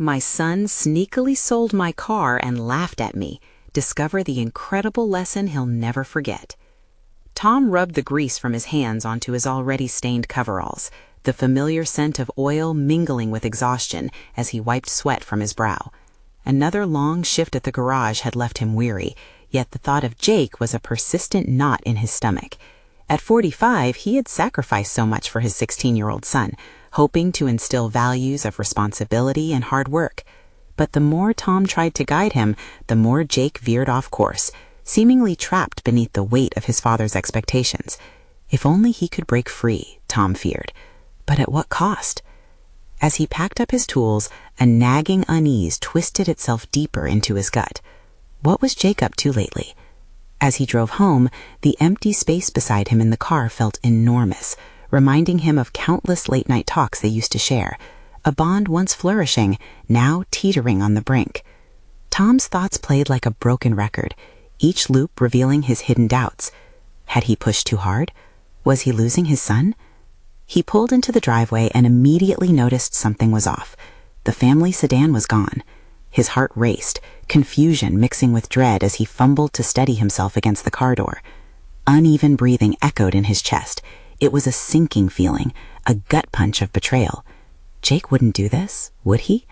My son sneakily sold my car and laughed at me. Discover the incredible lesson he'll never forget. Tom rubbed the grease from his hands onto his already stained coveralls, the familiar scent of oil mingling with exhaustion as he wiped sweat from his brow. Another long shift at the garage had left him weary, yet the thought of Jake was a persistent knot in his stomach. At 45, he had sacrificed so much for his 16-year-old son, hoping to instill values of responsibility and hard work. But the more Tom tried to guide him, the more Jake veered off course, seemingly trapped beneath the weight of his father's expectations. If only he could break free, Tom feared. But at what cost? As he packed up his tools, a nagging unease twisted itself deeper into his gut. What was Jake up to lately? As he drove home, the empty space beside him in the car felt enormous, reminding him of countless late-night talks they used to share, a bond once flourishing, now teetering on the brink. Tom's thoughts played like a broken record, each loop revealing his hidden doubts. Had he pushed too hard? Was he losing his son? He pulled into the driveway and immediately noticed something was off. The family sedan was gone. His heart raced, confusion mixing with dread as he fumbled to steady himself against the car door. Uneven breathing echoed in his chest. It was a sinking feeling, a gut punch of betrayal. Jake wouldn't do this, would he?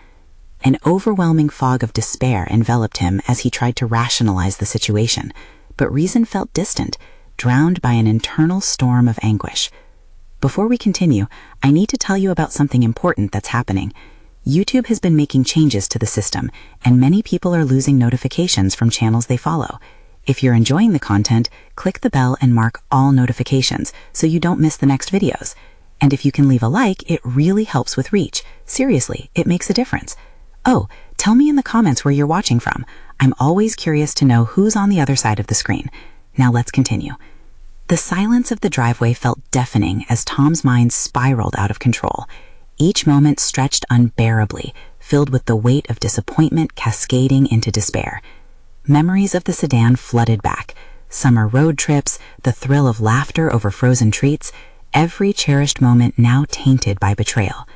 An overwhelming fog of despair enveloped him as he tried to rationalize the situation, but reason felt distant, drowned by an internal storm of anguish. Before we continue, I need to tell you about something important that's happening. YouTube has been making changes to the system, and many people are losing notifications from channels they follow. If you're enjoying the content, click the bell and mark all notifications so you don't miss the next videos. And if you can leave a like, it really helps with reach. Seriously, it makes a difference. Oh, tell me in the comments where you're watching from. I'm always curious to know who's on the other side of the screen. Now let's continue. The silence of the driveway felt deafening as Tom's mind spiraled out of control. Each moment stretched unbearably, filled with the weight of disappointment cascading into despair. Memories of the sedan flooded back. Summer road trips, the thrill of laughter over frozen treats, every cherished moment now tainted by betrayal.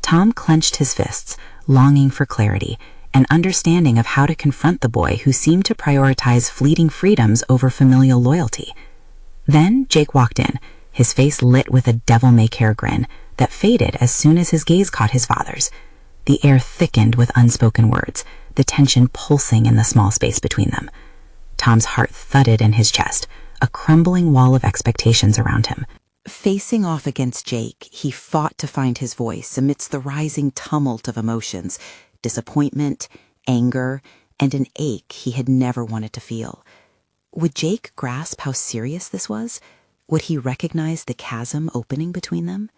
Tom clenched his fists, longing for clarity, an understanding of how to confront the boy who seemed to prioritize fleeting freedoms over familial loyalty. Then Jake walked in, his face lit with a devil-may-care grin that faded as soon as his gaze caught his father's. The air thickened with unspoken words, the tension pulsing in the small space between them. Tom's heart thudded in his chest, a crumbling wall of expectations around him. Facing off against Jake, he fought to find his voice amidst the rising tumult of emotions, disappointment, anger, and an ache he had never wanted to feel. Would Jake grasp how serious this was? Would he recognize the chasm opening between them?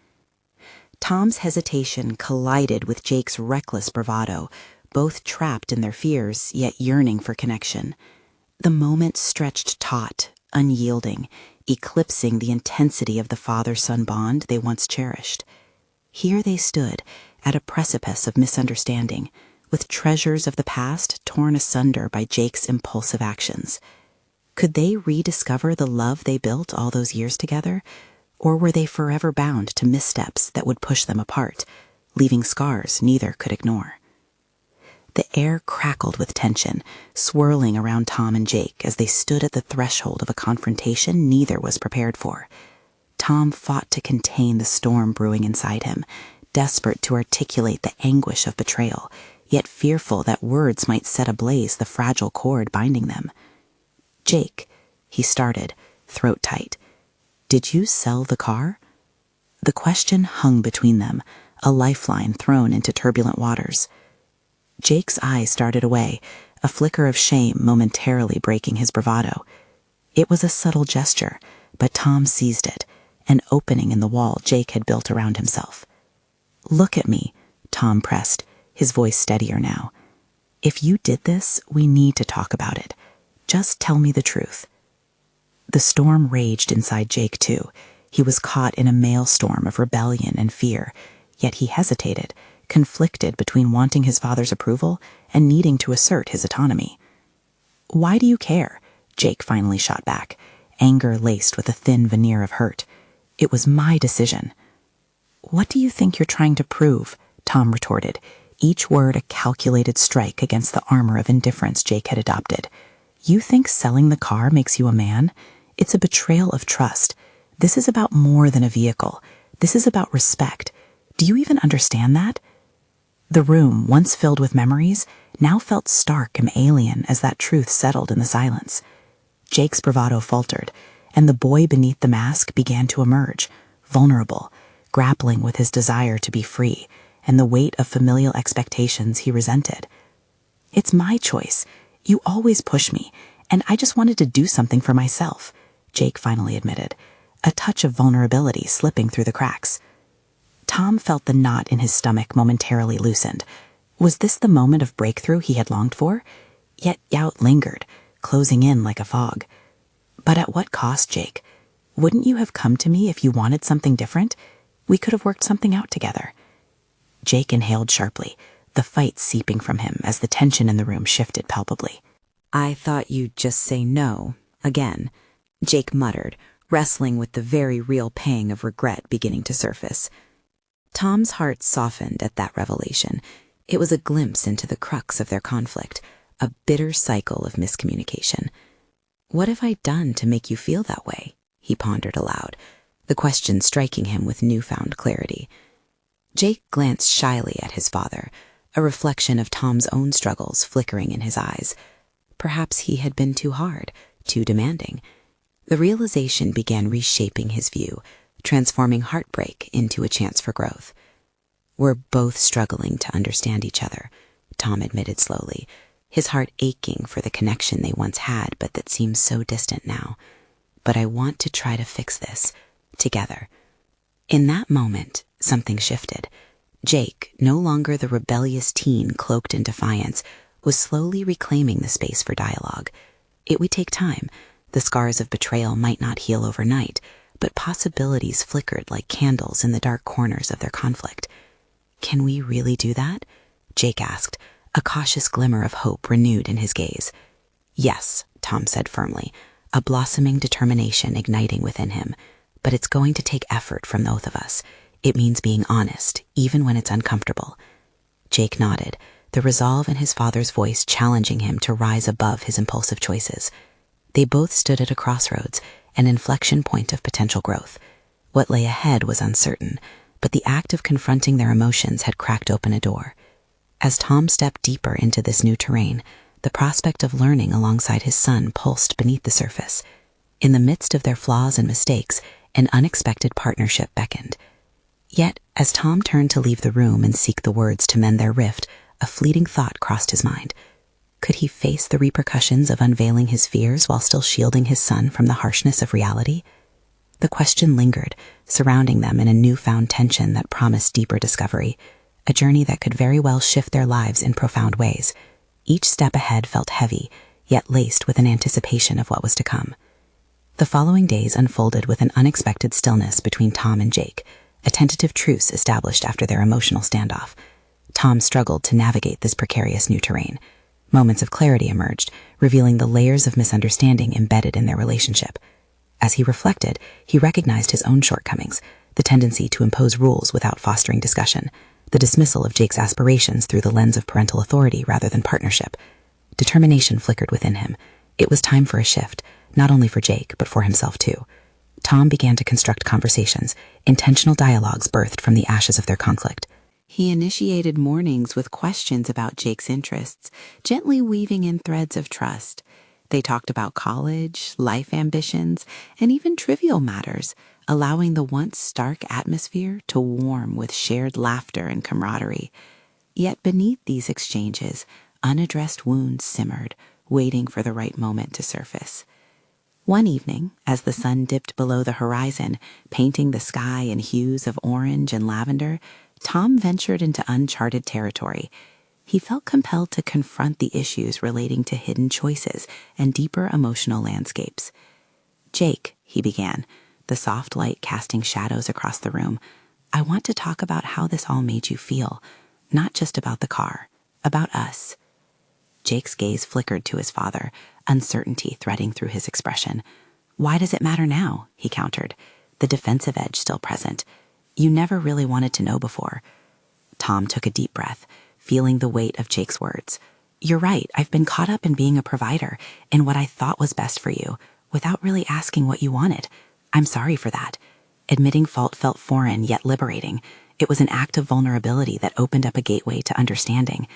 Tom's hesitation collided with Jake's reckless bravado, both trapped in their fears, yet yearning for connection. The moment stretched taut, unyielding, eclipsing the intensity of the father-son bond they once cherished. Here they stood, at a precipice of misunderstanding, with treasures of the past torn asunder by Jake's impulsive actions. Could they rediscover the love they built all those years together, or were they forever bound to missteps that would push them apart, leaving scars neither could ignore? The air crackled with tension, swirling around Tom and Jake as they stood at the threshold of a confrontation neither was prepared for. Tom fought to contain the storm brewing inside him, desperate to articulate the anguish of betrayal, yet fearful that words might set ablaze the fragile cord binding them. "Jake," he started, throat tight, "did you sell the car?" The question hung between them, a lifeline thrown into turbulent waters. Jake's eyes darted away, a flicker of shame momentarily breaking his bravado. It was a subtle gesture, but Tom seized it, an opening in the wall Jake had built around himself. "Look at me," Tom pressed, his voice steadier now. "If you did this, we need to talk about it. Just tell me the truth." The storm raged inside Jake, too. He was caught in a maelstrom of rebellion and fear, yet he hesitated, conflicted between wanting his father's approval and needing to assert his autonomy. "Why do you care?" Jake finally shot back, anger laced with a thin veneer of hurt. "It was my decision." "What do you think you're trying to prove?" Tom retorted, each word a calculated strike against the armor of indifference Jake had adopted. You think selling the car makes you a man? It's a betrayal of trust. This is about more than a vehicle. This is about respect. Do you even understand that? The room, once filled with memories, now felt stark and alien as that truth settled in the silence. Jake's bravado faltered, and the boy beneath the mask began to emerge, vulnerable, grappling with his desire to be free and the weight of familial expectations he resented. It's my choice. You always push me, and I just wanted to do something for myself, Jake finally admitted, a touch of vulnerability slipping through the cracks. Tom felt the knot in his stomach momentarily loosened. Was this the moment of breakthrough he had longed for? Yet doubt lingered, closing in like a fog. But at what cost, Jake? Wouldn't you have come to me if you wanted something different? We could have worked something out together. Jake inhaled sharply, the fight seeping from him as the tension in the room shifted palpably. I thought you'd just say no, again, Jake muttered, wrestling with the very real pang of regret beginning to surface. Tom's heart softened at that revelation. It was a glimpse into the crux of their conflict, a bitter cycle of miscommunication. What have I done to make you feel that way? He pondered aloud, the question striking him with newfound clarity. Jake glanced shyly at his father, a reflection of Tom's own struggles flickering in his eyes. Perhaps he had been too hard, too demanding. The realization began reshaping his view, transforming heartbreak into a chance for growth. We're both struggling to understand each other, Tom admitted slowly, his heart aching for the connection they once had but that seems so distant now. But I want to try to fix this, together. In that moment, something shifted. Jake, no longer the rebellious teen cloaked in defiance, was slowly reclaiming the space for dialogue. It would take time. The scars of betrayal might not heal overnight, but possibilities flickered like candles in the dark corners of their conflict. Can we really do that? Jake asked, a cautious glimmer of hope renewed in his gaze. Yes, Tom said firmly, a blossoming determination igniting within him. But it's going to take effort from both of us. It means being honest, even when it's uncomfortable. Jake nodded, the resolve in his father's voice challenging him to rise above his impulsive choices. They both stood at a crossroads, an inflection point of potential growth. What lay ahead was uncertain, but the act of confronting their emotions had cracked open a door. As Tom stepped deeper into this new terrain, the prospect of learning alongside his son pulsed beneath the surface. In the midst of their flaws and mistakes, an unexpected partnership beckoned. Yet, as Tom turned to leave the room and seek the words to mend their rift, a fleeting thought crossed his mind. Could he face the repercussions of unveiling his fears while still shielding his son from the harshness of reality? The question lingered, surrounding them in a newfound tension that promised deeper discovery, a journey that could very well shift their lives in profound ways. Each step ahead felt heavy, yet laced with an anticipation of what was to come. The following days unfolded with an unexpected stillness between Tom and Jake, a tentative truce established after their emotional standoff. Tom struggled to navigate this precarious new terrain. Moments of clarity emerged, revealing the layers of misunderstanding embedded in their relationship. As he reflected, he recognized his own shortcomings, the tendency to impose rules without fostering discussion, the dismissal of Jake's aspirations through the lens of parental authority rather than partnership. Determination flickered within him. It was time for a shift, not only for Jake, but for himself too. Tom began to construct conversations, intentional dialogues birthed from the ashes of their conflict. He initiated mornings with questions about Jake's interests, gently weaving in threads of trust. They talked about college, life ambitions, and even trivial matters, allowing the once stark atmosphere to warm with shared laughter and camaraderie. Yet beneath these exchanges, unaddressed wounds simmered, waiting for the right moment to surface. One evening, as the sun dipped below the horizon, painting the sky in hues of orange and lavender, Tom ventured into uncharted territory. He felt compelled to confront the issues relating to hidden choices and deeper emotional landscapes. Jake, he began, the soft light casting shadows across the room, I want to talk about how this all made you feel, not just about the car, about us. Jake's gaze flickered to his father, uncertainty threading through his expression. Why does it matter now? He countered, the defensive edge still present. You never really wanted to know before. Tom took a deep breath, feeling the weight of Jake's words. "You're right, I've been caught up in being a provider, in what I thought was best for you, without really asking what you wanted. I'm sorry for that." Admitting fault felt foreign yet liberating. It was an act of vulnerability that opened up a gateway to understanding.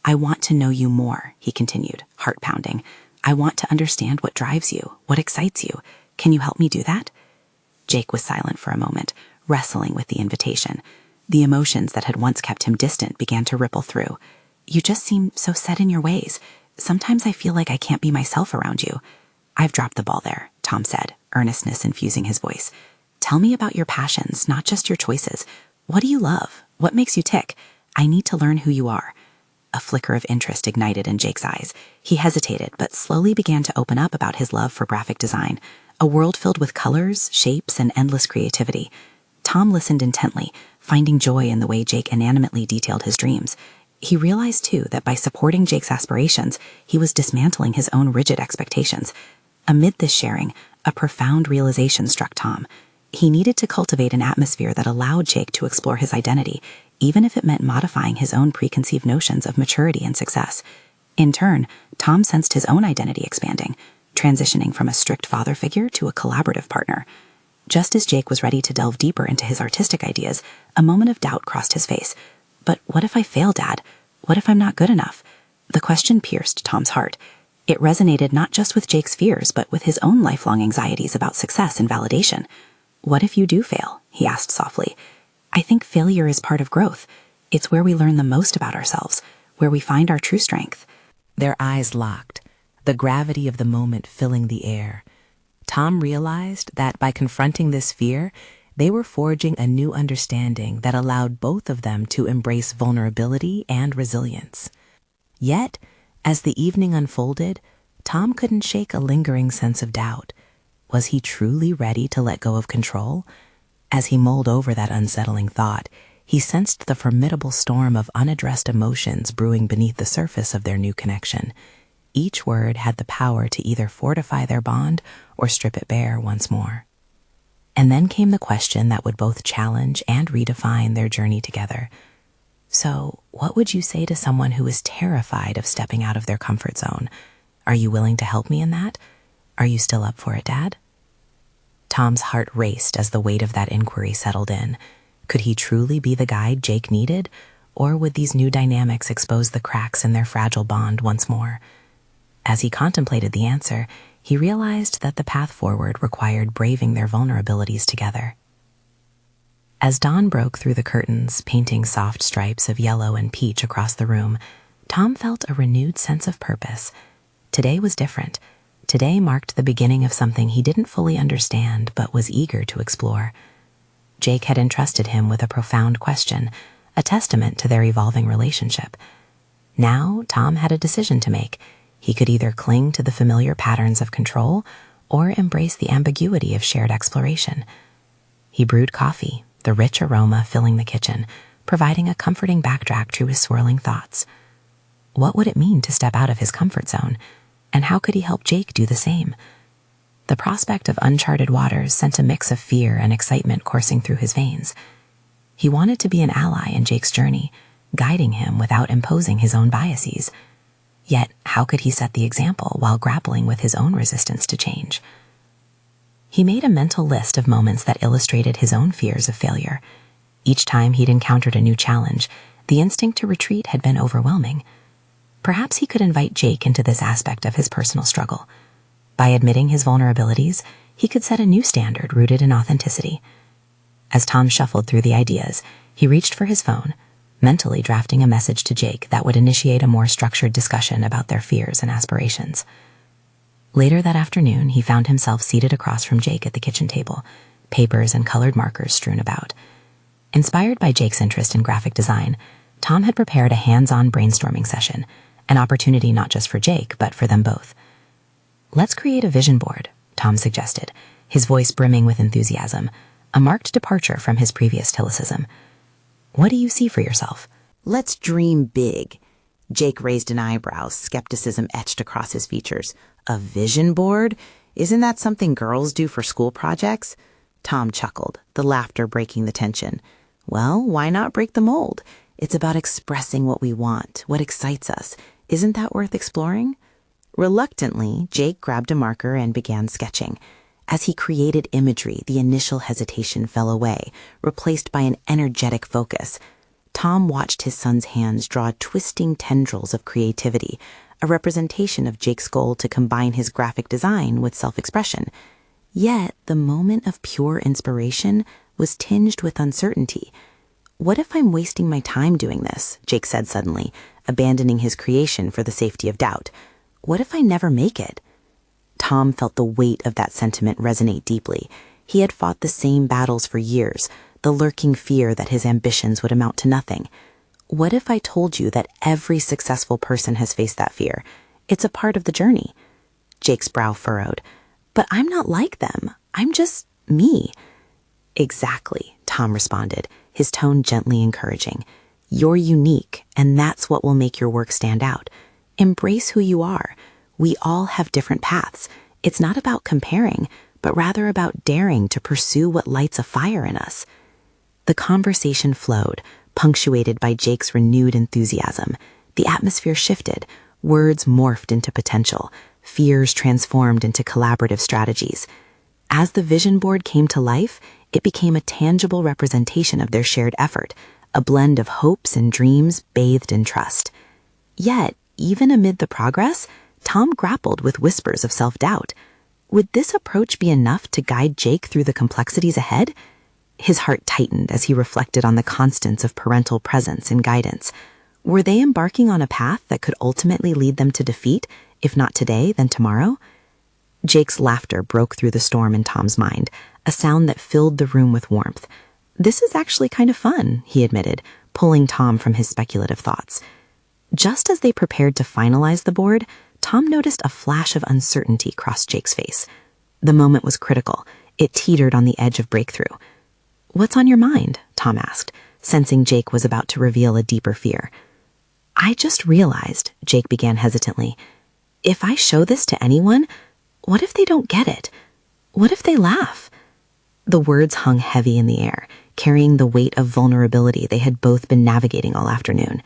"I want to know you more," he continued, heart pounding. "I want to understand what drives you, what excites you. Can you help me do that?" Jake was silent for a moment, wrestling with the invitation. The emotions that had once kept him distant began to ripple through. "You just seem so set in your ways. Sometimes I feel like I can't be myself around you." "I've dropped the ball there," Tom said, earnestness infusing his voice. "Tell me about your passions, not just your choices. What do you love? What makes you tick? I need to learn who you are." A flicker of interest ignited in Jake's eyes. He hesitated, but slowly began to open up about his love for graphic design, a world filled with colors, shapes, and endless creativity. Tom listened intently, finding joy in the way Jake inanimately detailed his dreams. He realized, too, that by supporting Jake's aspirations, he was dismantling his own rigid expectations. Amid this sharing, a profound realization struck Tom. He needed to cultivate an atmosphere that allowed Jake to explore his identity, even if it meant modifying his own preconceived notions of maturity and success. In turn, Tom sensed his own identity expanding, transitioning from a strict father figure to a collaborative partner. Just as Jake was ready to delve deeper into his artistic ideas, a moment of doubt crossed his face. "But what if I fail, Dad? What if I'm not good enough?" The question pierced Tom's heart. It resonated not just with Jake's fears, but with his own lifelong anxieties about success and validation. "What if you do fail?" he asked softly. "I think failure is part of growth. It's where we learn the most about ourselves, where we find our true strength." Their eyes locked, the gravity of the moment filling the air. Tom realized that by confronting this fear, they were forging a new understanding that allowed both of them to embrace vulnerability and resilience. Yet, as the evening unfolded, Tom couldn't shake a lingering sense of doubt. Was he truly ready to let go of control? As he mulled over that unsettling thought, he sensed the formidable storm of unaddressed emotions brewing beneath the surface of their new connection. Each word had the power to either fortify their bond or strip it bare once more. And then came the question that would both challenge and redefine their journey together. "So, what would you say to someone who is terrified of stepping out of their comfort zone? Are you willing to help me in that? Are you still up for it, Dad?" Tom's heart raced as the weight of that inquiry settled in. Could he truly be the guide Jake needed, or would these new dynamics expose the cracks in their fragile bond once more? As he contemplated the answer, he realized that the path forward required braving their vulnerabilities together. As dawn broke through the curtains, painting soft stripes of yellow and peach across the room, Tom felt a renewed sense of purpose. Today was different. Today marked the beginning of something he didn't fully understand but was eager to explore. Jake had entrusted him with a profound question, a testament to their evolving relationship. Now, Tom had a decision to make. He could either cling to the familiar patterns of control or embrace the ambiguity of shared exploration. He brewed coffee, the rich aroma filling the kitchen, providing a comforting backdrop to his swirling thoughts. What would it mean to step out of his comfort zone? And how could he help Jake do the same? The prospect of uncharted waters sent a mix of fear and excitement coursing through his veins. He wanted to be an ally in Jake's journey, guiding him without imposing his own biases. Yet, how could he set the example while grappling with his own resistance to change? He made a mental list of moments that illustrated his own fears of failure. Each time he'd encountered a new challenge, the instinct to retreat had been overwhelming. Perhaps he could invite Jake into this aspect of his personal struggle. By admitting his vulnerabilities, he could set a new standard rooted in authenticity. As Tom shuffled through the ideas, he reached for his phone, mentally drafting a message to Jake that would initiate a more structured discussion about their fears and aspirations. Later that afternoon, he found himself seated across from Jake at the kitchen table, papers and colored markers strewn about. Inspired by Jake's interest in graphic design, Tom had prepared a hands-on brainstorming session, an opportunity not just for Jake, but for them both. "Let's create a vision board," Tom suggested, his voice brimming with enthusiasm, a marked departure from his previous stoicism. "What do you see for yourself?" "Let's dream big." Jake raised an eyebrow, skepticism etched across his features. "A vision board? Isn't that something girls do for school projects?" Tom chuckled, the laughter breaking the tension. "Well, why not break the mold? It's about expressing what we want, what excites us. Isn't that worth exploring? Reluctantly, Jake grabbed a marker and began sketching. As he created imagery, the initial hesitation fell away, replaced by an energetic focus. Tom watched his son's hands draw twisting tendrils of creativity, a representation of Jake's goal to combine his graphic design with self-expression. Yet, the moment of pure inspiration was tinged with uncertainty. "What if I'm wasting my time doing this?" Jake said suddenly, abandoning his creation for the safety of doubt. "What if I never make it?" Tom felt the weight of that sentiment resonate deeply. He had fought the same battles for years, the lurking fear that his ambitions would amount to nothing. What if I told you that every successful person has faced that fear? It's a part of the journey. Jake's brow furrowed. "But I'm not like them. I'm just me." "Exactly," Tom responded, his tone gently encouraging. "You're unique, and that's what will make your work stand out. Embrace who you are. We all have different paths. It's not about comparing, but rather about daring to pursue what lights a fire in us." The conversation flowed, punctuated by Jake's renewed enthusiasm. The atmosphere shifted, words morphed into potential, fears transformed into collaborative strategies. As the vision board came to life, it became a tangible representation of their shared effort, a blend of hopes and dreams bathed in trust. Yet, even amid the progress, Tom grappled with whispers of self-doubt. Would this approach be enough to guide Jake through the complexities ahead? His heart tightened as he reflected on the constants of parental presence and guidance. Were they embarking on a path that could ultimately lead them to defeat, if not today, then tomorrow? Jake's laughter broke through the storm in Tom's mind, a sound that filled the room with warmth. "This is actually kind of fun," he admitted, pulling Tom from his speculative thoughts. Just as they prepared to finalize the board, Tom noticed a flash of uncertainty cross Jake's face. The moment was critical. It teetered on the edge of breakthrough. "What's on your mind?" Tom asked, sensing Jake was about to reveal a deeper fear. "I just realized," Jake began hesitantly, "if I show this to anyone, what if they don't get it? What if they laugh?" The words hung heavy in the air, carrying the weight of vulnerability they had both been navigating all afternoon.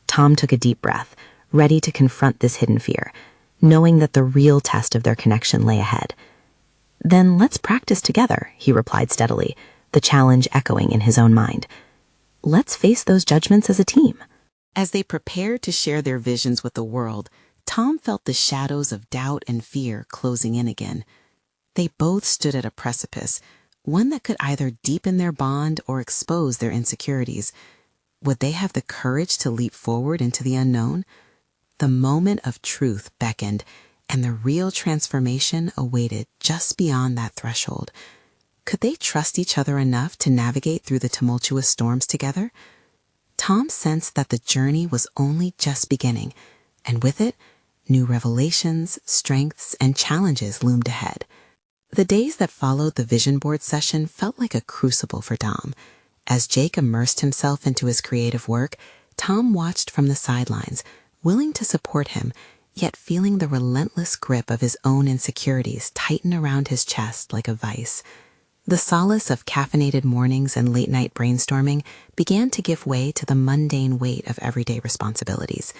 Tom took a deep breath, ready to confront this hidden fear, knowing that the real test of their connection lay ahead. "Then let's practice together," he replied steadily, the challenge echoing in his own mind. "Let's face those judgments as a team." As they prepared to share their visions with the world, Tom felt the shadows of doubt and fear closing in again. They both stood at a precipice, one that could either deepen their bond or expose their insecurities. Would they have the courage to leap forward into the unknown? The moment of truth beckoned, and the real transformation awaited just beyond that threshold. Could they trust each other enough to navigate through the tumultuous storms together? Tom sensed that the journey was only just beginning, and with it, new revelations, strengths, and challenges loomed ahead. The days that followed the vision board session felt like a crucible for Tom. As Jake immersed himself into his creative work, Tom watched from the sidelines, willing to support him, yet feeling the relentless grip of his own insecurities tighten around his chest like a vice. The solace of caffeinated mornings and late-night brainstorming began to give way to the mundane weight of everyday responsibilities.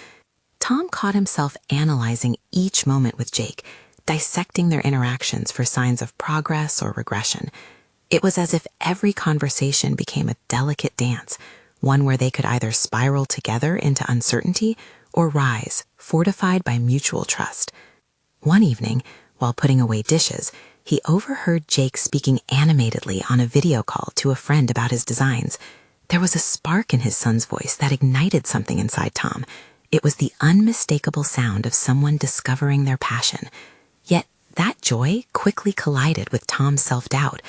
Tom caught himself analyzing each moment with Jake, dissecting their interactions for signs of progress or regression. It was as if every conversation became a delicate dance, one where they could either spiral together into uncertainty or rise, fortified by mutual trust. One evening, while putting away dishes, he overheard Jake speaking animatedly on a video call to a friend about his designs. There was a spark in his son's voice that ignited something inside Tom. It was the unmistakable sound of someone discovering their passion. Yet that joy quickly collided with Tom's self-doubt.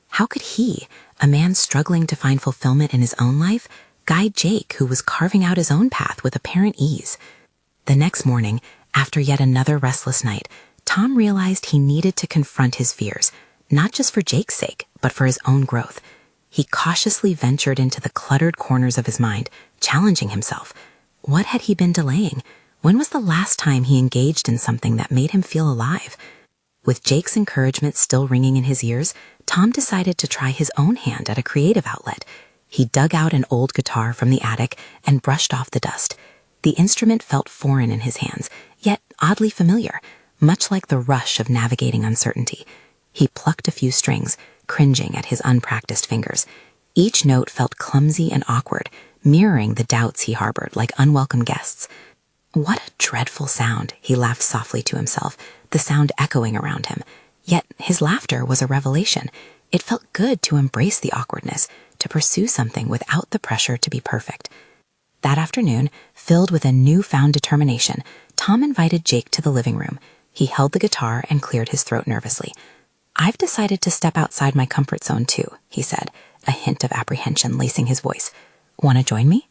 How could he, a man struggling to find fulfillment in his own life, guide Jake, who was carving out his own path with apparent ease? The next morning, after yet another restless night, Tom realized he needed to confront his fears, not just for Jake's sake, but for his own growth. He cautiously ventured into the cluttered corners of his mind, challenging himself. What had he been delaying? When was the last time he engaged in something that made him feel alive? With Jake's encouragement still ringing in his ears, Tom decided to try his own hand at a creative outlet. He dug out an old guitar from the attic and brushed off the dust. The instrument felt foreign in his hands, yet oddly familiar, much like the rush of navigating uncertainty. He plucked a few strings, cringing at his unpracticed fingers. Each note felt clumsy and awkward, mirroring the doubts he harbored like unwelcome guests. What a dreadful sound, he laughed softly to himself, the sound echoing around him. Yet his laughter was a revelation. It felt good to embrace the awkwardness, to pursue something without the pressure to be perfect. That afternoon, filled with a newfound determination, Tom invited Jake to the living room. He held the guitar and cleared his throat nervously. "I've decided to step outside my comfort zone too," he said, a hint of apprehension lacing his voice. "Want to join me?"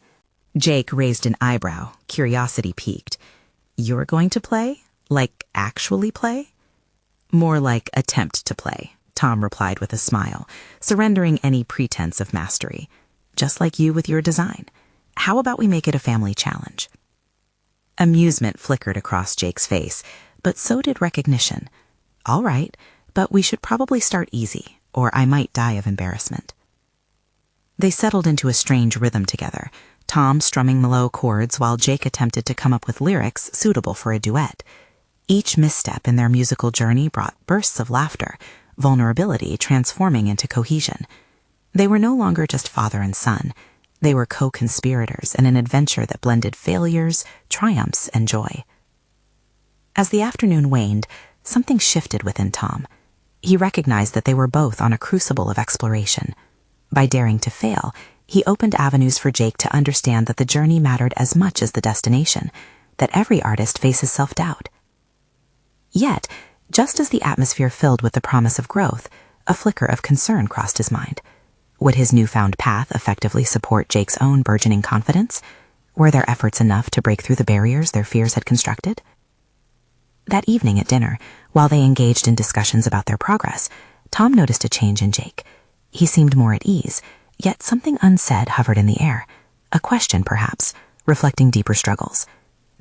Jake raised an eyebrow, curiosity piqued. "You're going to play? Like actually play?" "More like attempt to play," Tom replied with a smile, surrendering any pretense of mastery. "Just like you with your design. How about we make it a family challenge?" Amusement flickered across Jake's face, but so did recognition. "All right, but we should probably start easy, or I might die of embarrassment." They settled into a strange rhythm together, Tom strumming the low chords while Jake attempted to come up with lyrics suitable for a duet. Each misstep in their musical journey brought bursts of laughter, vulnerability transforming into cohesion. They were no longer just father and son. They were co-conspirators in an adventure that blended failures, triumphs, and joy. As the afternoon waned, something shifted within Tom. He recognized that they were both on a crucible of exploration. By daring to fail, he opened avenues for Jake to understand that the journey mattered as much as the destination, that every artist faces self-doubt. Yet, just as the atmosphere filled with the promise of growth, a flicker of concern crossed his mind. Would his newfound path effectively support Jake's own burgeoning confidence? Were their efforts enough to break through the barriers their fears had constructed? That evening at dinner, while they engaged in discussions about their progress, Tom noticed a change in Jake. He seemed more at ease, yet something unsaid hovered in the air. A question, perhaps, reflecting deeper struggles.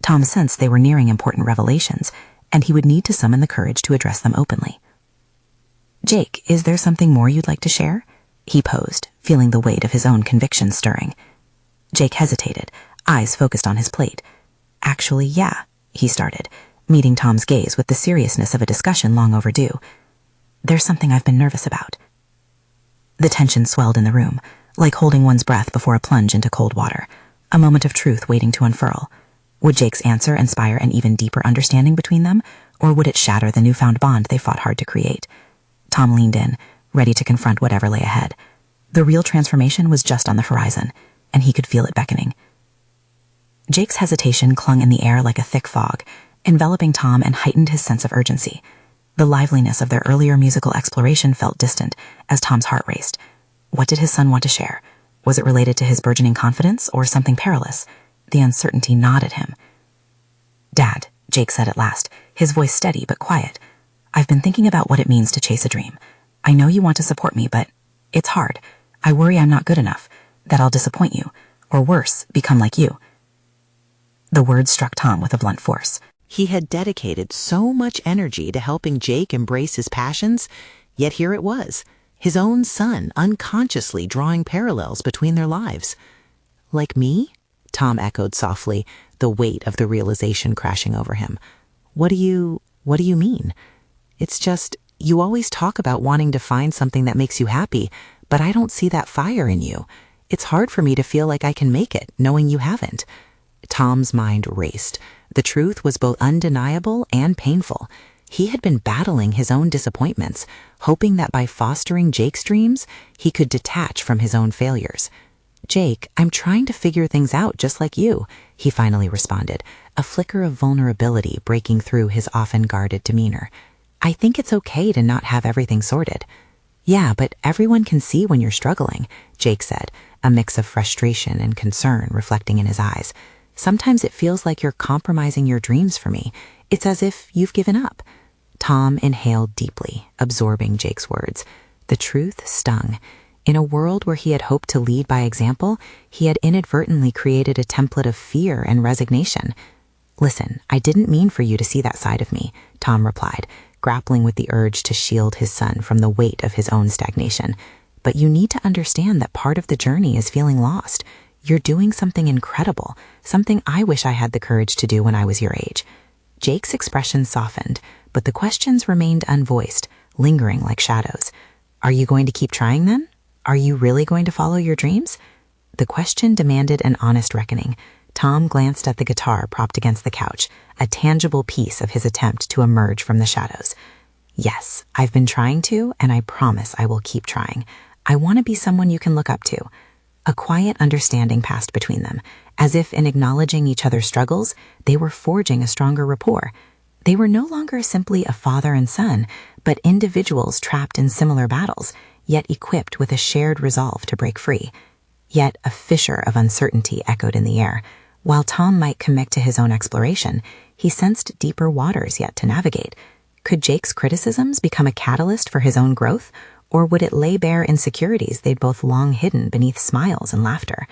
Tom sensed they were nearing important revelations, and he would need to summon the courage to address them openly. "Jake, is there something more you'd like to share?" He posed, feeling the weight of his own conviction stirring. Jake hesitated, eyes focused on his plate. "Actually, yeah," he started, meeting Tom's gaze with the seriousness of a discussion long overdue. "There's something I've been nervous about." The tension swelled in the room, like holding one's breath before a plunge into cold water, a moment of truth waiting to unfurl. Would Jake's answer inspire an even deeper understanding between them, or would it shatter the newfound bond they fought hard to create? Tom leaned in, ready to confront whatever lay ahead. The real transformation was just on the horizon, and he could feel it beckoning. Jake's hesitation clung in the air like a thick fog, enveloping Tom and heightened his sense of urgency. The liveliness of their earlier musical exploration felt distant as Tom's heart raced. What did his son want to share? Was it related to his burgeoning confidence or something perilous? The uncertainty gnawed at him. "Dad," Jake said at last, his voice steady but quiet, "I've been thinking about what it means to chase a dream. I know you want to support me, but it's hard. I worry I'm not good enough, that I'll disappoint you, or worse, become like you." The words struck Tom with a blunt force. He had dedicated so much energy to helping Jake embrace his passions, yet here it was, his own son unconsciously drawing parallels between their lives. "Like me?" Tom echoed softly, the weight of the realization crashing over him. What do you mean?" "It's just, you always talk about wanting to find something that makes you happy, but I don't see that fire in you. It's hard for me to feel like I can make it, knowing you haven't." Tom's mind raced. The truth was both undeniable and painful. He had been battling his own disappointments, hoping that by fostering Jake's dreams, he could detach from his own failures. "Jake, I'm trying to figure things out just like you," he finally responded, a flicker of vulnerability breaking through his often guarded demeanor. "I think it's okay to not have everything sorted." "Yeah, but everyone can see when you're struggling," Jake said, a mix of frustration and concern reflecting in his eyes. "Sometimes it feels like you're compromising your dreams for me. It's as if you've given up." Tom inhaled deeply, absorbing Jake's words. The truth stung. In a world where he had hoped to lead by example, he had inadvertently created a template of fear and resignation. "Listen, I didn't mean for you to see that side of me," Tom replied, grappling with the urge to shield his son from the weight of his own stagnation. but you need to understand that part of the journey is feeling lost. You're doing something incredible, something I wish I had the courage to do when I was your age." Jake's expression softened, but the questions remained unvoiced, lingering like shadows. "Are you going to keep trying then? Are you really going to follow your dreams?" The question demanded an honest reckoning. Tom glanced at the guitar propped against the couch, a tangible piece of his attempt to emerge from the shadows. "Yes, I've been trying to, and I promise I will keep trying. I want to be someone you can look up to." A quiet understanding passed between them, as if in acknowledging each other's struggles, they were forging a stronger rapport. They were no longer simply a father and son, but individuals trapped in similar battles, yet equipped with a shared resolve to break free. Yet a fissure of uncertainty echoed in the air. While Tom might commit to his own exploration, he sensed deeper waters yet to navigate. Could Jake's criticisms become a catalyst for his own growth, or would it lay bare insecurities they'd both long hidden beneath smiles and laughter?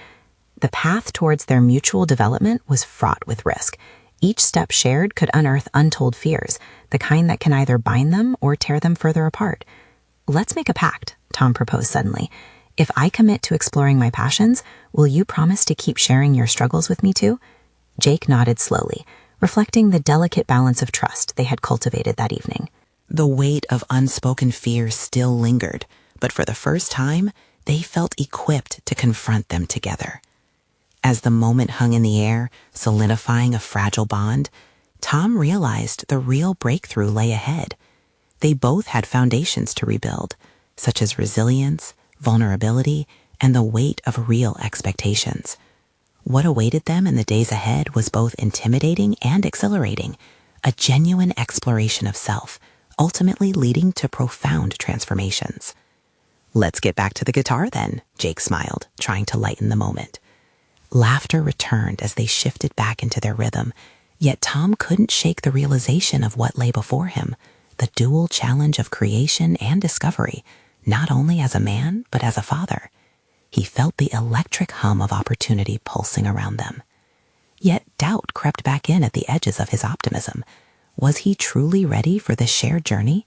The path towards their mutual development was fraught with risk. Each step shared could unearth untold fears, the kind that can either bind them or tear them further apart. "Let's make a pact," Tom proposed suddenly. "If I commit to exploring my passions, will you promise to keep sharing your struggles with me too?" Jake nodded slowly, reflecting the delicate balance of trust they had cultivated that evening. The weight of unspoken fears still lingered, but for the first time, they felt equipped to confront them together. As the moment hung in the air, solidifying a fragile bond, Tom realized the real breakthrough lay ahead. They both had foundations to rebuild, such as resilience, vulnerability, and the weight of real expectations. What awaited them in the days ahead was both intimidating and exhilarating, a genuine exploration of self, ultimately leading to profound transformations. "Let's get back to the guitar then," Jake smiled, trying to lighten the moment. Laughter returned as they shifted back into their rhythm, yet Tom couldn't shake the realization of what lay before him, the dual challenge of creation and discovery, not only as a man, but as a father. He felt the electric hum of opportunity pulsing around them. Yet doubt crept back in at the edges of his optimism. Was he truly ready for this shared journey?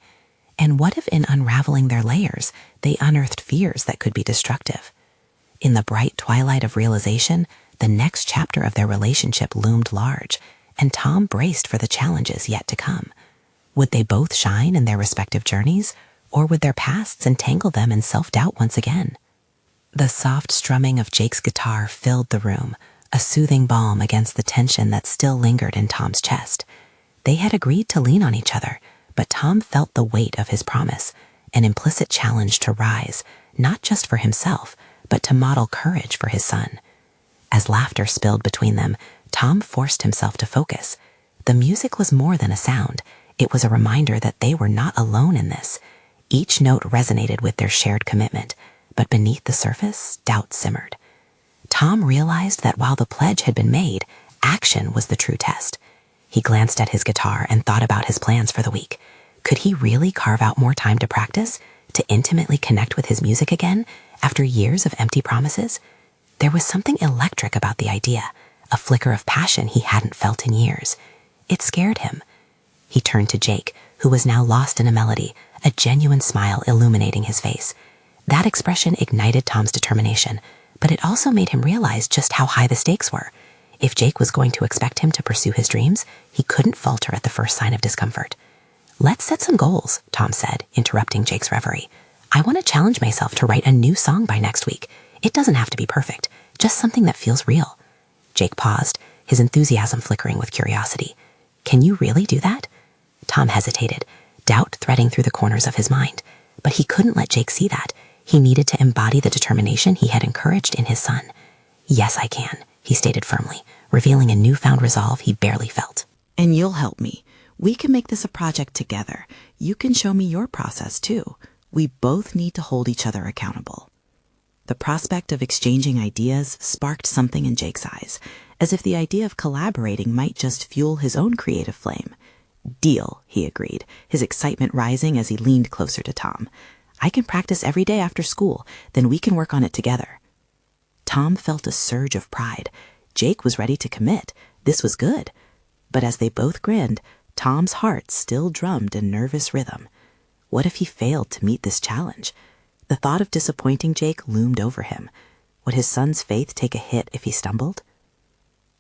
And what if in unraveling their layers, they unearthed fears that could be destructive? In the bright twilight of realization, the next chapter of their relationship loomed large, and Tom braced for the challenges yet to come. Would they both shine in their respective journeys, or would their pasts entangle them in self-doubt once again? The soft strumming of Jake's guitar filled the room, a soothing balm against the tension that still lingered in Tom's chest. They had agreed to lean on each other, but Tom felt the weight of his promise, an implicit challenge to rise, not just for himself, but to model courage for his son. As laughter spilled between them, Tom forced himself to focus. The music was more than a sound. It was a reminder that they were not alone in this. Each note resonated with their shared commitment, but beneath the surface, doubt simmered. Tom realized that while the pledge had been made, action was the true test. He glanced at his guitar and thought about his plans for the week. Could he really carve out more time to practice, to intimately connect with his music again, after years of empty promises? There was something electric about the idea, a flicker of passion he hadn't felt in years. It scared him. He turned to Jake, who was now lost in a melody, a genuine smile illuminating his face. That expression ignited Tom's determination, but it also made him realize just how high the stakes were. If Jake was going to expect him to pursue his dreams, he couldn't falter at the first sign of discomfort. "Let's set some goals," Tom said, interrupting Jake's reverie. "I want to challenge myself to write a new song by next week. It doesn't have to be perfect, just something that feels real." Jake paused, his enthusiasm flickering with curiosity. "Can you really do that?" Tom hesitated, doubt threading through the corners of his mind. But he couldn't let Jake see that. He needed to embody the determination he had encouraged in his son. "Yes, I can," he stated firmly, revealing a newfound resolve he barely felt. "And you'll help me. We can make this a project together. You can show me your process too. We both need to hold each other accountable." The prospect of exchanging ideas sparked something in Jake's eyes, as if the idea of collaborating might just fuel his own creative flame. "Deal," he agreed, his excitement rising as he leaned closer to Tom. "I can practice every day after school, then we can work on it together." Tom felt a surge of pride. Jake was ready to commit. This was good. But as they both grinned, Tom's heart still drummed in nervous rhythm. What if he failed to meet this challenge? The thought of disappointing Jake loomed over him. Would his son's faith take a hit if he stumbled?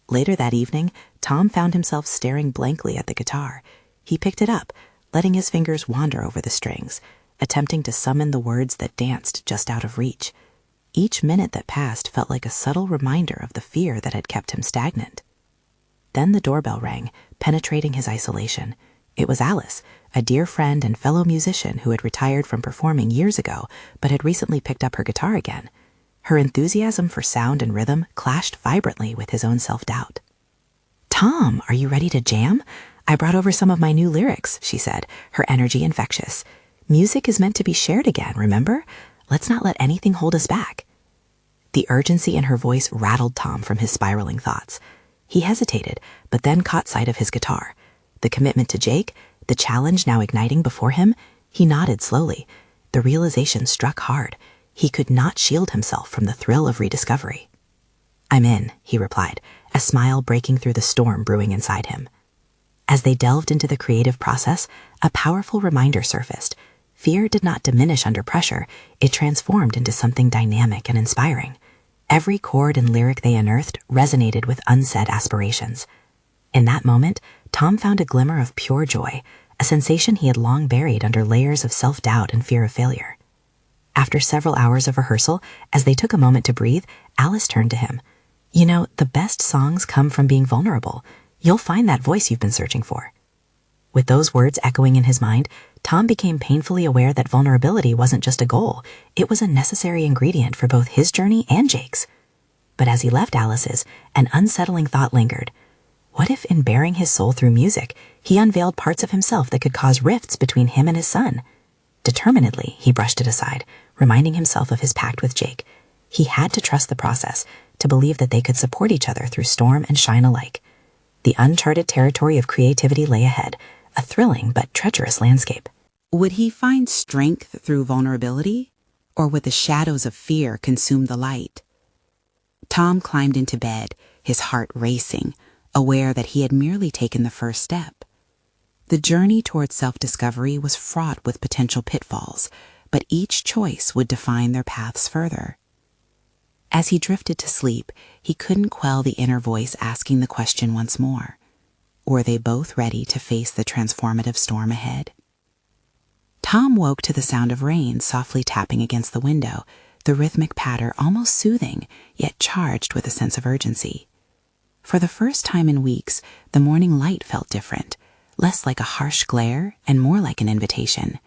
Later that evening, Tom found himself staring blankly at the guitar. He picked it up, letting his fingers wander over the strings, attempting to summon the words that danced just out of reach. Each minute that passed felt like a subtle reminder of the fear that had kept him stagnant. Then the doorbell rang, penetrating his isolation. It was Alice, a dear friend and fellow musician who had retired from performing years ago but had recently picked up her guitar again. Her enthusiasm for sound and rhythm clashed vibrantly with his own self-doubt. "Tom, are you ready to jam? I brought over some of my new lyrics," she said, her energy infectious. "Music is meant to be shared again, remember? Let's not let anything hold us back." The urgency in her voice rattled Tom from his spiraling thoughts. He hesitated, but then caught sight of his guitar. The commitment to Jake, the challenge now igniting before him, he nodded slowly. The realization struck hard. He could not shield himself from the thrill of rediscovery. "I'm in," he replied, a smile breaking through the storm brewing inside him. As they delved into the creative process, a powerful reminder surfaced. Fear did not diminish under pressure, it transformed into something dynamic and inspiring. Every chord and lyric they unearthed resonated with unsaid aspirations. In that moment, Tom found a glimmer of pure joy, a sensation he had long buried under layers of self-doubt and fear of failure. After several hours of rehearsal, as they took a moment to breathe, Alice turned to him. "You know, the best songs come from being vulnerable. You'll find that voice you've been searching for." With those words echoing in his mind, Tom became painfully aware that vulnerability wasn't just a goal, it was a necessary ingredient for both his journey and Jake's. But as he left Alice's, an unsettling thought lingered. What if in bearing his soul through music, he unveiled parts of himself that could cause rifts between him and his son? Determinedly, he brushed it aside, reminding himself of his pact with Jake. He had to trust the process, to believe that they could support each other through storm and shine alike. The uncharted territory of creativity lay ahead, a thrilling but treacherous landscape. Would he find strength through vulnerability, or would the shadows of fear consume the light? Tom climbed into bed, his heart racing, aware that he had merely taken the first step. The journey towards self-discovery was fraught with potential pitfalls, but each choice would define their paths further. As he drifted to sleep, he couldn't quell the inner voice asking the question once more. Were they both ready to face the transformative storm ahead? Tom woke to the sound of rain softly tapping against the window, the rhythmic patter almost soothing, yet charged with a sense of urgency. For the first time in weeks, the morning light felt different, less like a harsh glare and more like an invitation.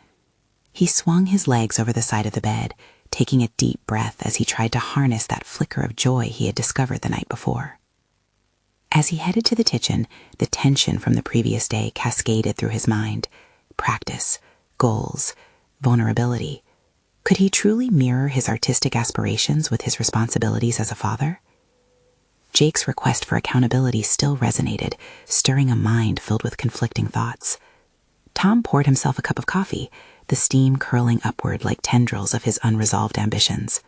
He swung his legs over the side of the bed, taking a deep breath as he tried to harness that flicker of joy he had discovered the night before. As he headed to the kitchen, the tension from the previous day cascaded through his mind. Practice, goals, vulnerability. Could he truly mirror his artistic aspirations with his responsibilities as a father? Jake's request for accountability still resonated, stirring a mind filled with conflicting thoughts. Tom poured himself a cup of coffee, the steam curling upward like tendrils of his unresolved ambitions.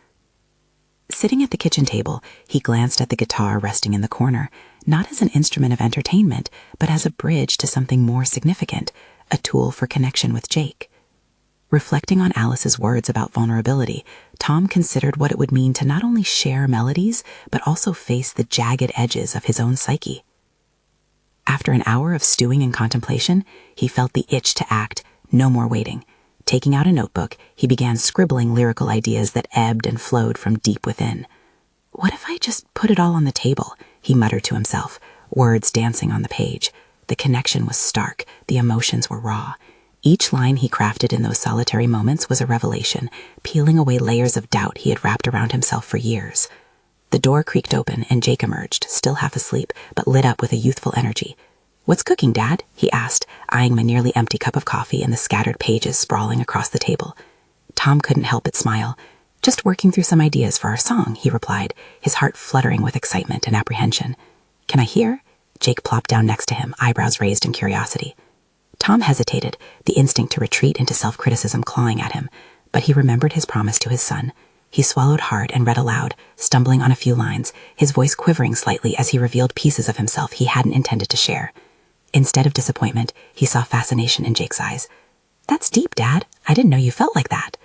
Sitting at the kitchen table, he glanced at the guitar resting in the corner, not as an instrument of entertainment, but as a bridge to something more significant, a tool for connection with Jake. Reflecting on Alice's words about vulnerability, Tom considered what it would mean to not only share melodies, but also face the jagged edges of his own psyche. After an hour of stewing and contemplation, he felt the itch to act, no more waiting. Taking out a notebook, he began scribbling lyrical ideas that ebbed and flowed from deep within. "What if I just put it all on the table?" he muttered to himself, words dancing on the page. The connection was stark, the emotions were raw. Each line he crafted in those solitary moments was a revelation, peeling away layers of doubt he had wrapped around himself for years. The door creaked open and Jake emerged, still half asleep, but lit up with a youthful energy. "What's cooking, Dad?" he asked, eyeing my nearly empty cup of coffee and the scattered pages sprawling across the table. Tom couldn't help but smile. "Just working through some ideas for our song," he replied, his heart fluttering with excitement and apprehension. "Can I hear?" Jake plopped down next to him, eyebrows raised in curiosity. Tom hesitated, the instinct to retreat into self-criticism clawing at him, but he remembered his promise to his son. He swallowed hard and read aloud, stumbling on a few lines, his voice quivering slightly as he revealed pieces of himself he hadn't intended to share. Instead of disappointment, he saw fascination in Jake's eyes. "That's deep, Dad. I didn't know you felt like that."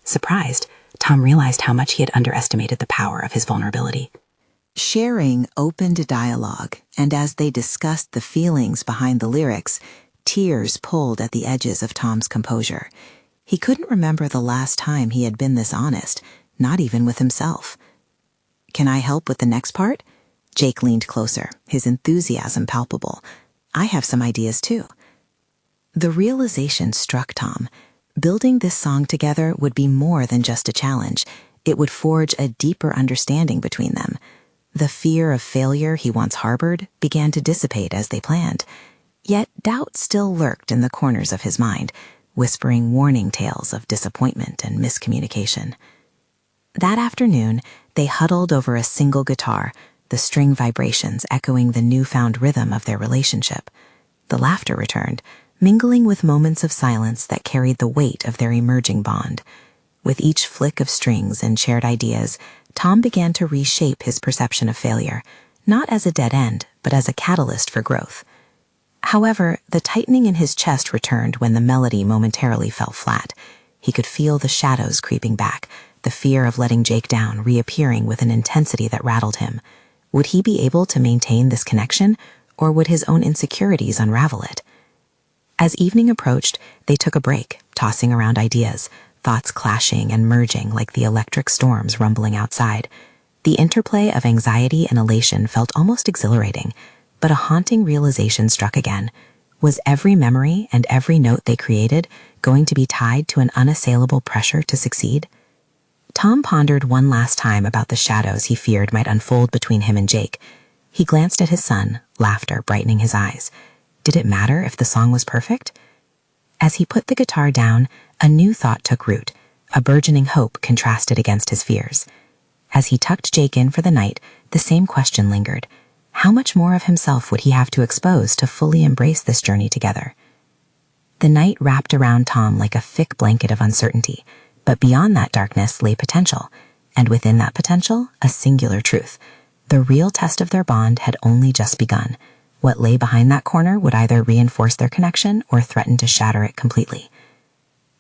Surprised, Tom realized how much he had underestimated the power of his vulnerability. Sharing opened a dialogue, and as they discussed the feelings behind the lyrics, tears pulled at the edges of Tom's composure. He couldn't remember the last time he had been this honest, not even with himself. "Can I help with the next part?" Jake leaned closer, his enthusiasm palpable. "I have some ideas too." The realization struck Tom. Building this song together would be more than just a challenge. It would forge a deeper understanding between them. The fear of failure he once harbored began to dissipate as they planned. Yet doubt still lurked in the corners of his mind, whispering warning tales of disappointment and miscommunication. That afternoon, they huddled over a single guitar, the string vibrations echoing the newfound rhythm of their relationship. The laughter returned, mingling with moments of silence that carried the weight of their emerging bond. With each flick of strings and shared ideas, Tom began to reshape his perception of failure, not as a dead end, but as a catalyst for growth. However, the tightening in his chest returned when the melody momentarily fell flat. He could feel the shadows creeping back, the fear of letting Jake down reappearing with an intensity that rattled him. Would he be able to maintain this connection, or would his own insecurities unravel it? As evening approached, they took a break, tossing around ideas, thoughts clashing and merging like the electric storms rumbling outside. The interplay of anxiety and elation felt almost exhilarating, but a haunting realization struck again. Was every memory and every note they created going to be tied to an unassailable pressure to succeed? Tom pondered one last time about the shadows he feared might unfold between him and Jake. He glanced at his son, laughter brightening his eyes. Did it matter if the song was perfect? As he put the guitar down, a new thought took root. A burgeoning hope contrasted against his fears. As he tucked Jake in for the night, the same question lingered. How much more of himself would he have to expose to fully embrace this journey together? The night wrapped around Tom like a thick blanket of uncertainty, but beyond that darkness lay potential, and within that potential, a singular truth. The real test of their bond had only just begun. What lay behind that corner would either reinforce their connection or threaten to shatter it completely.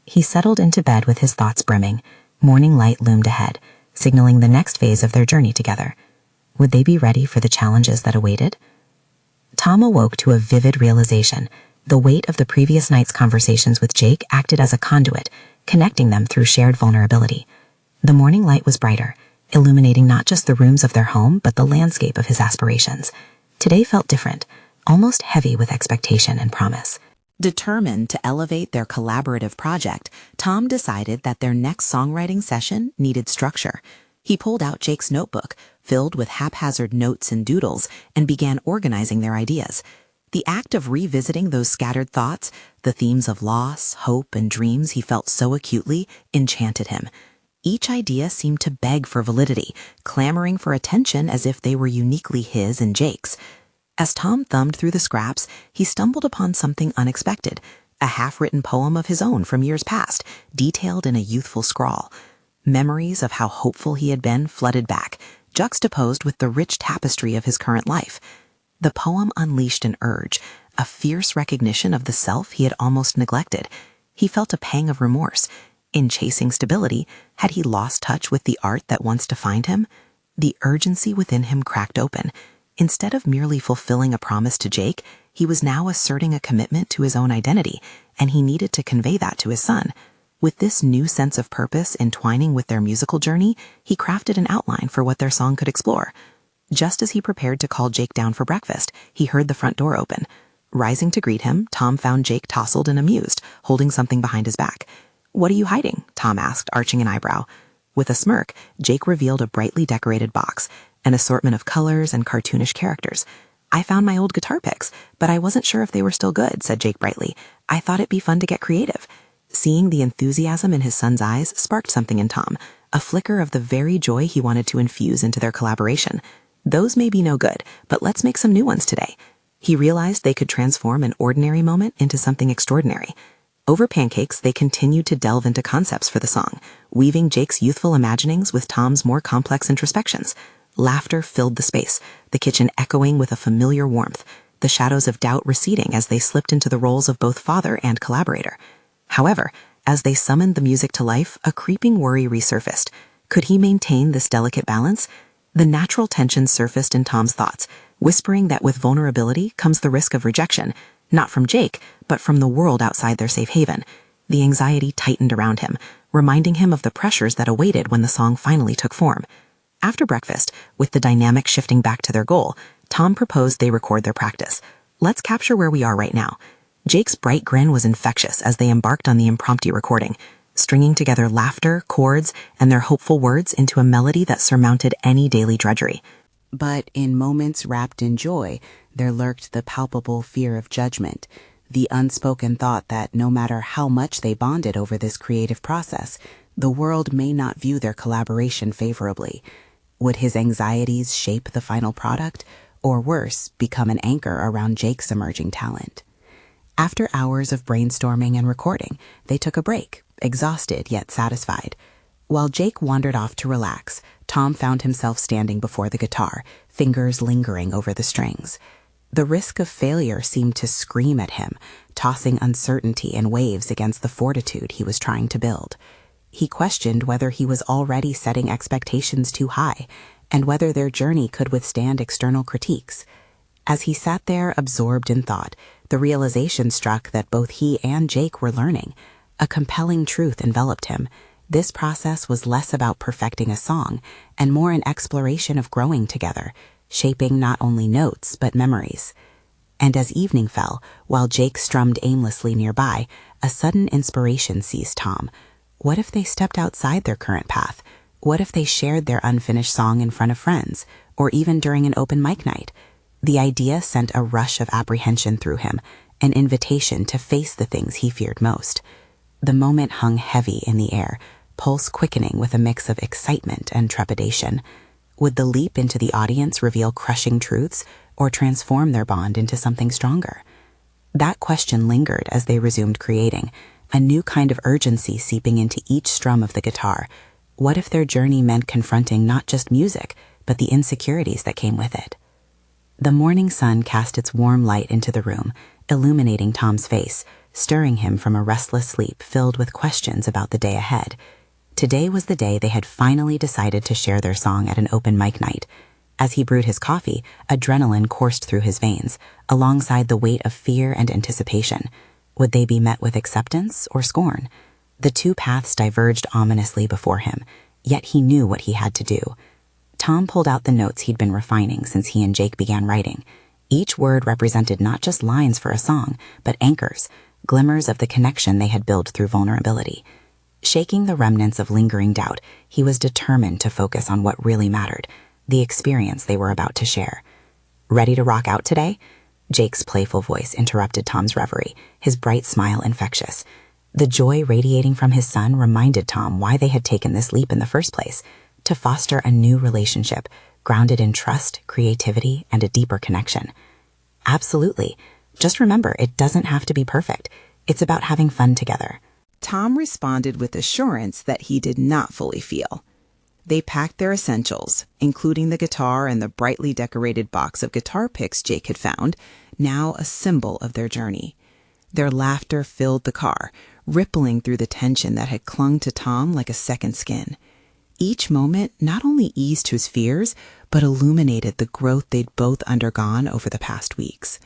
He settled into bed with his thoughts brimming. Morning light loomed ahead, signaling the next phase of their journey together. Would they be ready for the challenges that awaited? Tom awoke to a vivid realization. The weight of the previous night's conversations with Jake acted as a conduit, connecting them through shared vulnerability. The morning light was brighter, illuminating not just the rooms of their home, but the landscape of his aspirations. Today felt different, almost heavy with expectation and promise. Determined to elevate their collaborative project, Tom decided that their next songwriting session needed structure. He pulled out Jake's notebook, filled with haphazard notes and doodles, and began organizing their ideas. The act of revisiting those scattered thoughts, the themes of loss, hope, and dreams he felt so acutely, enchanted him. Each idea seemed to beg for validity, clamoring for attention as if they were uniquely his and Jake's. As Tom thumbed through the scraps, he stumbled upon something unexpected, a half-written poem of his own from years past, detailed in a youthful scrawl. Memories of how hopeful he had been flooded back, juxtaposed with the rich tapestry of his current life. The poem unleashed an urge, a fierce recognition of the self he had almost neglected. He felt a pang of remorse. In chasing stability, had he lost touch with the art that once defined him? The urgency within him cracked open. Instead of merely fulfilling a promise to Jake, he was now asserting a commitment to his own identity, and he needed to convey that to his son. With this new sense of purpose entwining with their musical journey, he crafted an outline for what their song could explore. Just as he prepared to call Jake down for breakfast, he heard the front door open. Rising to greet him, Tom found Jake tousled and amused, holding something behind his back. "What are you hiding?" Tom asked, arching an eyebrow. With a smirk, Jake revealed a brightly decorated box, an assortment of colors and cartoonish characters. "I found my old guitar picks, but I wasn't sure if they were still good," said Jake brightly. "I thought it'd be fun to get creative." Seeing the enthusiasm in his son's eyes sparked something in Tom, a flicker of the very joy he wanted to infuse into their collaboration. "Those may be no good, but let's make some new ones today." He realized they could transform an ordinary moment into something extraordinary. Over pancakes, they continued to delve into concepts for the song, weaving Jake's youthful imaginings with Tom's more complex introspections. Laughter filled the space, the kitchen echoing with a familiar warmth, the shadows of doubt receding as they slipped into the roles of both father and collaborator. However, as they summoned the music to life, a creeping worry resurfaced. Could he maintain this delicate balance? The natural tension surfaced in Tom's thoughts, whispering that with vulnerability comes the risk of rejection, not from Jake, but from the world outside their safe haven. The anxiety tightened around him, reminding him of the pressures that awaited when the song finally took form. After breakfast, with the dynamic shifting back to their goal, Tom proposed they record their practice. Let's capture where we are right now. Jake's bright grin was infectious as they embarked on the impromptu recording, stringing together laughter, chords, and their hopeful words into a melody that surmounted any daily drudgery. But in moments wrapped in joy, there lurked the palpable fear of judgment, the unspoken thought that no matter how much they bonded over this creative process, the world may not view their collaboration favorably. Would his anxieties shape the final product, or worse, become an anchor around Jake's emerging talent? After hours of brainstorming and recording, they took a break, exhausted yet satisfied. While Jake wandered off to relax, Tom found himself standing before the guitar, fingers lingering over the strings. The risk of failure seemed to scream at him, tossing uncertainty in waves against the fortitude he was trying to build. He questioned whether he was already setting expectations too high, and whether their journey could withstand external critiques. As he sat there absorbed in thought, the realization struck that both he and Jake were learning. A compelling truth enveloped him. This process was less about perfecting a song and more an exploration of growing together, shaping not only notes but memories. And as evening fell, while Jake strummed aimlessly nearby, a sudden inspiration seized Tom. What if they stepped outside their current path? What if they shared their unfinished song in front of friends, or even during an open mic night? The idea sent a rush of apprehension through him, an invitation to face the things he feared most. The moment hung heavy in the air, pulse quickening with a mix of excitement and trepidation. Would the leap into the audience reveal crushing truths, or transform their bond into something stronger? That question lingered as they resumed creating, a new kind of urgency seeping into each strum of the guitar. What if their journey meant confronting not just music, but the insecurities that came with it? The morning sun cast its warm light into the room, illuminating Tom's face, stirring him from a restless sleep filled with questions about the day ahead. Today was the day they had finally decided to share their song at an open mic night. As he brewed his coffee, adrenaline coursed through his veins, alongside the weight of fear and anticipation. Would they be met with acceptance or scorn? The two paths diverged ominously before him, yet he knew what he had to do. Tom pulled out the notes he'd been refining since he and Jake began writing. Each word represented not just lines for a song, but anchors, glimmers of the connection they had built through vulnerability. Shaking the remnants of lingering doubt, he was determined to focus on what really mattered, the experience they were about to share. Ready to rock out today? Jake's playful voice interrupted Tom's reverie, his bright smile infectious. The joy radiating from his son reminded Tom why they had taken this leap in the first place, to foster a new relationship, grounded in trust, creativity, and a deeper connection. Absolutely. Just remember, it doesn't have to be perfect. It's about having fun together. Tom responded with assurance that he did not fully feel. They packed their essentials, including the guitar and the brightly decorated box of guitar picks Jake had found, now a symbol of their journey. Their laughter filled the car, rippling through the tension that had clung to Tom like a second skin. Each moment not only eased his fears, but illuminated the growth they'd both undergone over the past weeks.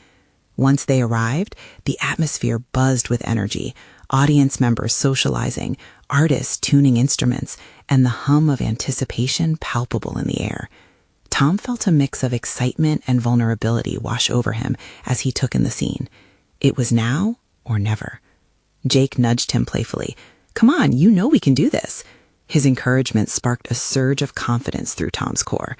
Once they arrived, the atmosphere buzzed with energy, audience members socializing, artists tuning instruments, and the hum of anticipation palpable in the air. Tom felt a mix of excitement and vulnerability wash over him as he took in the scene. It was now or never. Jake nudged him playfully. "Come on, you know we can do this." His encouragement sparked a surge of confidence through Tom's core.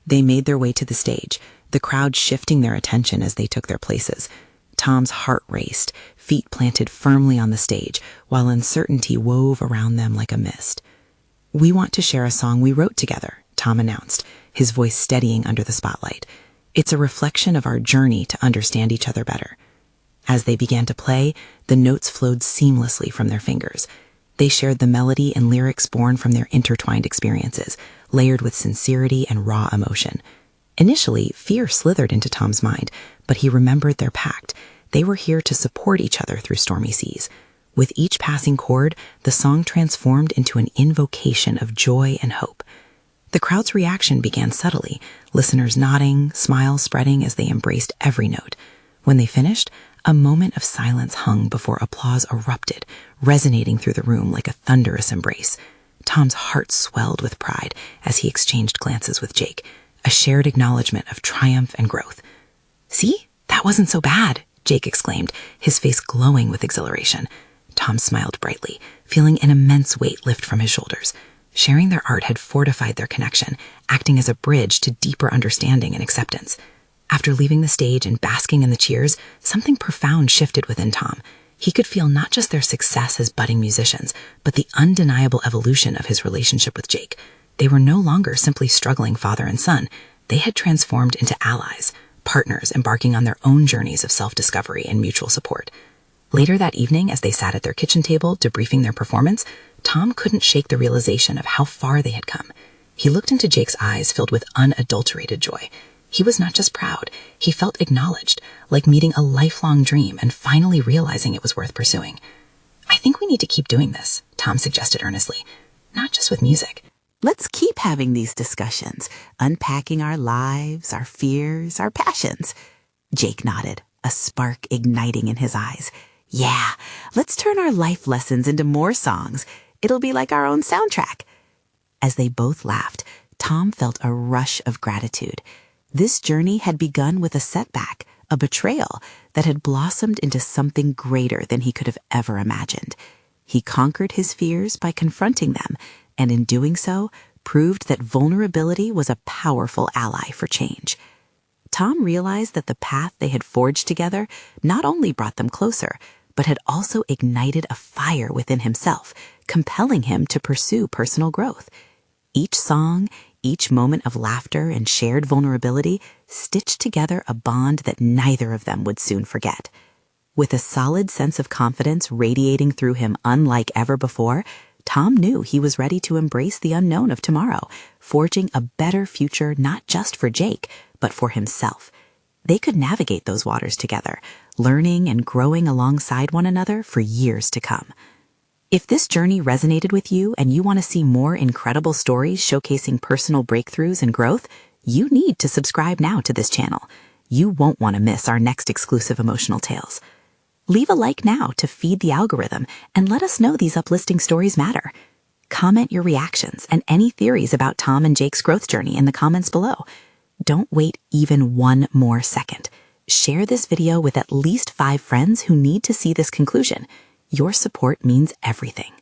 They made their way to the stage, the crowd shifting their attention as they took their places. Tom's heart raced, feet planted firmly on the stage, while uncertainty wove around them like a mist. "We want to share a song we wrote together," Tom announced, his voice steadying under the spotlight. "It's a reflection of our journey to understand each other better." As they began to play, the notes flowed seamlessly from their fingers. They shared the melody and lyrics born from their intertwined experiences, layered with sincerity and raw emotion. Initially, fear slithered into Tom's mind, but he remembered their pact. They were here to support each other through stormy seas. With each passing chord, the song transformed into an invocation of joy and hope. The crowd's reaction began subtly, listeners nodding, smiles spreading as they embraced every note. When they finished, a moment of silence hung before applause erupted, resonating through the room like a thunderous embrace. Tom's heart swelled with pride as he exchanged glances with Jake, a shared acknowledgement of triumph and growth. "See? That wasn't so bad," Jake exclaimed, his face glowing with exhilaration. Tom smiled brightly, feeling an immense weight lift from his shoulders. Sharing their art had fortified their connection, acting as a bridge to deeper understanding and acceptance. After leaving the stage and basking in the cheers, something profound shifted within Tom. He could feel not just their success as budding musicians, but the undeniable evolution of his relationship with Jake. They were no longer simply struggling father and son. They had transformed into allies, partners embarking on their own journeys of self-discovery and mutual support. Later that evening, as they sat at their kitchen table debriefing their performance, Tom couldn't shake the realization of how far they had come. He looked into Jake's eyes filled with unadulterated joy. He was not just proud, he felt acknowledged, like meeting a lifelong dream and finally realizing it was worth pursuing. "I think we need to keep doing this," Tom suggested earnestly. "Not just with music." Let's keep having these discussions, unpacking our lives, our fears, our passions. Jake nodded, a spark igniting in his eyes. "Yeah, let's turn our life lessons into more songs. It'll be like our own soundtrack." As they both laughed, Tom felt a rush of gratitude. This journey had begun with a setback, a betrayal that had blossomed into something greater than he could have ever imagined. He conquered his fears by confronting them, and in doing so, proved that vulnerability was a powerful ally for change. Tom realized that the path they had forged together not only brought them closer, but had also ignited a fire within himself, compelling him to pursue personal growth. Each song, each moment of laughter and shared vulnerability stitched together a bond that neither of them would soon forget. With a solid sense of confidence radiating through him unlike ever before, Tom knew he was ready to embrace the unknown of tomorrow, forging a better future not just for Jake, but for himself. They could navigate those waters together, learning and growing alongside one another for years to come. If this journey resonated with you and you want to see more incredible stories showcasing personal breakthroughs and growth, you need to subscribe now to this channel. You won't want to miss our next exclusive emotional tales. Leave a like now to feed the algorithm and let us know these uplifting stories matter. Comment your reactions and any theories about Tom and Jake's growth journey in the comments below. Don't wait even one more second. Share this video with at least 5 friends who need to see this conclusion. Your support means everything.